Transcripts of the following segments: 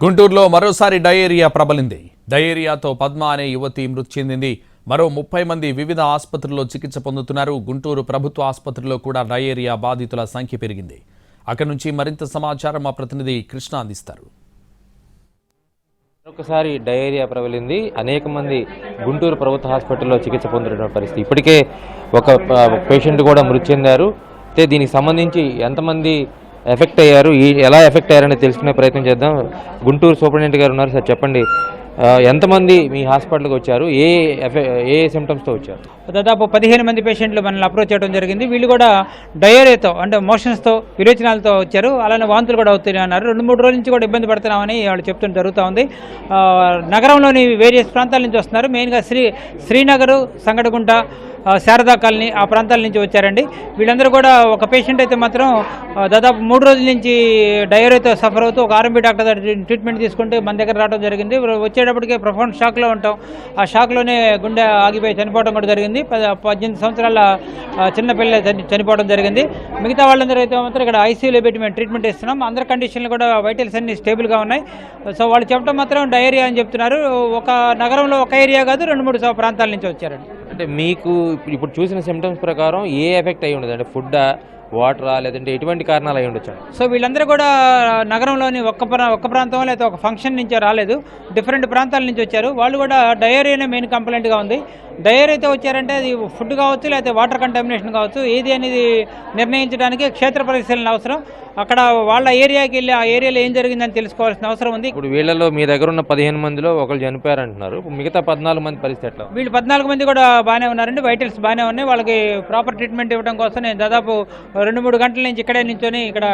గుంటూరులో మరోసారి డయేరియా ప్రబలింది. డయేరియాతో పద్మ అనే యువతి మృతి చెందింది. మరో 30 మంది వివిధ ఆసుపత్రుల్లో చికిత్స పొందుతున్నారు. గుంటూరు ప్రభుత్వ ఆసుపత్రిలో కూడా డయేరియా బాధితుల సంఖ్య పెరిగింది. అక్కడి నుంచి మరింత సమాచారం మా ప్రతినిధి కృష్ణ అందిస్తారు. మరొకసారి డయేరియా ప్రబలింది. అనేక మంది గుంటూరు ప్రభుత్వ హాస్పిటల్లో చికిత్స పొందుతున్న పరిస్థితి. ఇప్పటికే ఒక పేషెంట్ కూడా మృతి చెందారు. అయితే దీనికి సంబంధించి ఎంతమంది ఎఫెక్ట్ అయ్యారు, ఎలా ఎఫెక్ట్ అయ్యారని తెలుసుకునే ప్రయత్నం చేద్దాం. గుంటూరు సూపరింటెండెంట్ గారు ఉన్నారు. సార్ చెప్పండి, ఎంతమంది మీ హాస్పిటల్కి వచ్చారు, ఏ సిమ్టమ్స్తో వచ్చారు? దాదాపు 15 మంది పేషెంట్లు మనల్ని అప్రోచ్ చేయడం జరిగింది. వీళ్ళు కూడా డయేరియాతో అంటే మోషన్స్తో విరోచనాలతో వచ్చారు. అలానే వాంతులు కూడా అవుతూనే ఉన్నారు. 2-3 రోజుల నుంచి కూడా ఇబ్బంది పడుతున్నామని వాళ్ళు చెప్తుంటే జరుగుతూ ఉంది. నగరంలోని వేరియస్ ప్రాంతాల నుంచి వస్తున్నారు. మెయిన్గా శ్రీనగర్, సంగడగుంట, శారదా కాలనీ ఆ ప్రాంతాల నుంచి వచ్చారండి. వీళ్ళందరూ కూడా ఒక పేషెంట్ అయితే మాత్రం దాదాపు 3 రోజుల నుంచి డయేరియాతో సఫర్ అవుతూ ఒక ఆర్ఎంపీ డాక్టర్ దగ్గర ట్రీట్మెంట్ తీసుకుంటే మన దగ్గర రావడం జరిగింది. వచ్చేటప్పటికే ప్రొఫౌండ్ షాక్లో ఉంటాం. ఆ షాక్లోనే గుండె ఆగిపోయి చనిపోవడం కూడా జరిగింది. 18 సంవత్సరాల చిన్న పిల్ల చనిపోవడం జరిగింది. మిగతా వాళ్ళందరూ అయితే మాత్రం ఇక్కడ ఐసీయూలో పెట్టి మేము ట్రీట్మెంట్ ఇస్తున్నాం. అందరి కండిషన్లు కూడా వైటల్స్ అన్ని స్టేబుల్గా ఉన్నాయి. సో వాళ్ళు చెప్పడం మాత్రం డయేరియా అని చెప్తున్నారు. ఒక నగరంలో ఒక ఏరియా కాదు, 2-3 ప్రాంతాల నుంచి వచ్చారండి. అంటే మీకు ఇప్పుడు చూసిన సిమ్టమ్స్ ప్రకారం ఏ ఎఫెక్ట్ అయ్యి ఉండదు? అంటే ఫుడ్డా, వాటరా, లేదంటే ఎటువంటి కారణాలు అయి ఉండొచ్చు? సో వీళ్ళందరూ కూడా నగరంలోని ఒక్క ప్రాంతం లేదా ఒక ఫంక్షన్ నుంచే రాలేదు, డిఫరెంట్ ప్రాంతాల నుంచి వచ్చారు. వాళ్ళు కూడా డయేరియానే మెయిన్ కంప్లైంట్గా ఉంది. డయేరియాతో వచ్చారంటే అది ఫుడ్ కావచ్చు, లేకపోతే వాటర్ కంటామినేషన్ కావచ్చు. ఏది అనేది నిర్ణయించడానికి క్షేత్ర పరిశీలన అవసరం. అక్కడ వాళ్ళ ఏరియాకి వెళ్ళి ఆ ఏరియాలో ఏం జరిగిందని తెలుసుకోవాల్సిన అవసరం ఉంది. ఇప్పుడు వీళ్ళలో మీ దగ్గర ఉన్న 15 మందిలో ఒకళ్ళు చనిపోయారంటున్నారు. మిగతా 14 మంది పరిస్థితి ఎట్లా? వీళ్ళు 14 మంది కూడా బాగానే ఉన్నారండి. వైటల్స్ బాగానే ఉన్నాయి. వాళ్ళకి ప్రాపర్ ట్రీట్మెంట్ ఇవ్వడం కోసం నేను దాదాపు 2-3 గంటల నుంచి ఇక్కడే నించొని ఇక్కడ.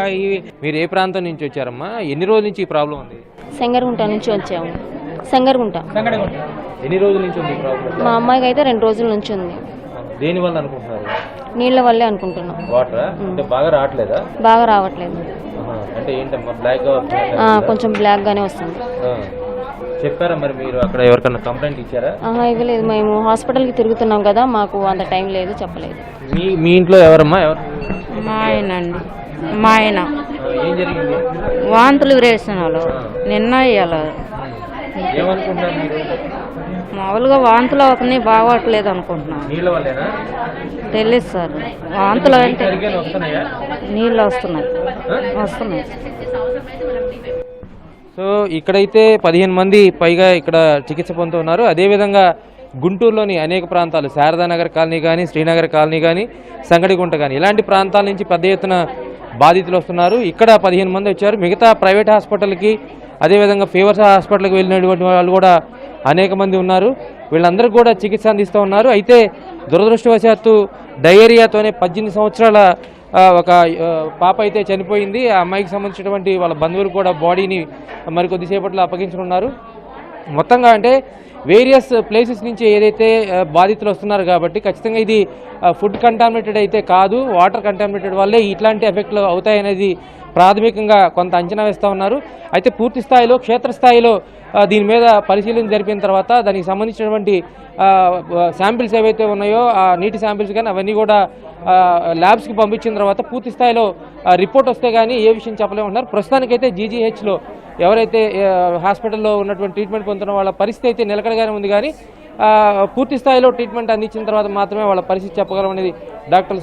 మీరు ఏ ప్రాంతం నుంచి వచ్చారమ్మా? ఎన్ని రోజుల నుంచి ఈ ప్రాబ్లం ఉంది? సంగరగుంట నుంచి వచ్చాము. సంగరగుంట. ఎన్ని రోజుల నుంచి ఉంది ప్రాబ్లం? మా అమ్మాయికి అయితే 2 రోజుల నుంచి ఉంది. దేని వల్ల అనుకుంటున్నారు? నీళ్ళ వల్లే అనుకుంటున్నాం. వాటర్ అంటే బాగా రావట్లేదా? బాగా రావట్లేదు. అంటే ఏంటమ్మా, బ్లాక్ గా కొంచెం బ్లాక్ గానే వస్తుంది. చెప్పారా మరి మీరు అక్కడ ఎవరికన్నా కంప్లైంట్ ఇచ్చారా? ఇవ్వలేదు. మేము హాస్పిటల్కి తిరుగుతున్నాం కదా, మాకు అంత టైం లేదు, చెప్పలేదు. మీ ఇంట్లో ఎవరమ్మా? మా ఆయన అండి. మా ఆయన ఏం జరిగింది? వాంతులు విరేచనాలు నిన్న ఇయ్యాల. ఏమనుకుంటున్నారు మీరు? మామూలుగా వాంతులు అవన్నీ బాగోట్లేదు అనుకుంటున్నాను. నీళ్ళ వల్లేనా? తెలియదు సార్. వాంతులు అంటే వస్తున్నాయా? నీళ్ళు వస్తున్నాయి. సో ఇక్కడైతే 15 మంది పైగా ఇక్కడ చికిత్స పొందుతున్నారు. అదేవిధంగా గుంటూరులోని అనేక ప్రాంతాలు, శారదానగర్ కాలనీ కానీ, శ్రీనగర్ కాలనీ కానీ, సంగడిగుంట కానీ, ఇలాంటి ప్రాంతాల నుంచి పెద్ద ఎత్తున బాధితులు వస్తున్నారు. ఇక్కడ 15 మంది వచ్చారు. మిగతా ప్రైవేట్ హాస్పిటల్కి, అదేవిధంగా ఫీవర్స్ హాస్పిటల్కి వెళ్ళినటువంటి వాళ్ళు కూడా అనేక మంది ఉన్నారు. వీళ్ళందరూ కూడా చికిత్స అందిస్తూ ఉన్నారు. అయితే దురదృష్టవశాత్తు డయేరియాతోనే 18 సంవత్సరాల ఒక పాప అయితే చనిపోయింది. ఆ అమ్మాయికి సంబంధించినటువంటి వాళ్ళ బంధువులు కూడా బాడీని మరికొద్దిసేపట్లో అప్పగించనున్నారు. మొత్తంగా అంటే వేరియస్ ప్లేసెస్ నుంచి ఏదైతే బాధితులు వస్తున్నారు కాబట్టి ఖచ్చితంగా ఇది ఫుడ్ కంటామినేటెడ్ అయితే కాదు, వాటర్ కంటామినేటెడ్ వల్లే ఇట్లాంటి ఎఫెక్ట్లు అవుతాయనేది ప్రాథమికంగా కొంత అంచనా వేస్తూ ఉన్నారు. అయితే పూర్తి స్థాయిలో, క్షేత్రస్థాయిలో దీని మీద పరిశీలన జరిపిన తర్వాత దానికి సంబంధించినటువంటి శాంపిల్స్ ఏవైతే ఉన్నాయో, ఆ నీటి శాంపిల్స్ కానీ అవన్నీ కూడా ల్యాబ్స్కి పంపించిన తర్వాత పూర్తి స్థాయిలో రిపోర్ట్ వస్తే కానీ ఏ విషయం చెప్పలేమంటున్నారు. ప్రస్తుతానికైతే జీజీహెచ్లో ఎవరైతే హాస్పిటల్లో ఉన్నటువంటి ట్రీట్మెంట్ పొందుతున్న వాళ్ళ పరిస్థితి అయితే నిలకడగానే ఉంది. కానీ పూర్తి స్థాయిలో ట్రీట్మెంట్ అందించిన తర్వాత మాత్రమే వాళ్ళ పరిస్థితి చెప్పగలం అనేది డాక్టర్లు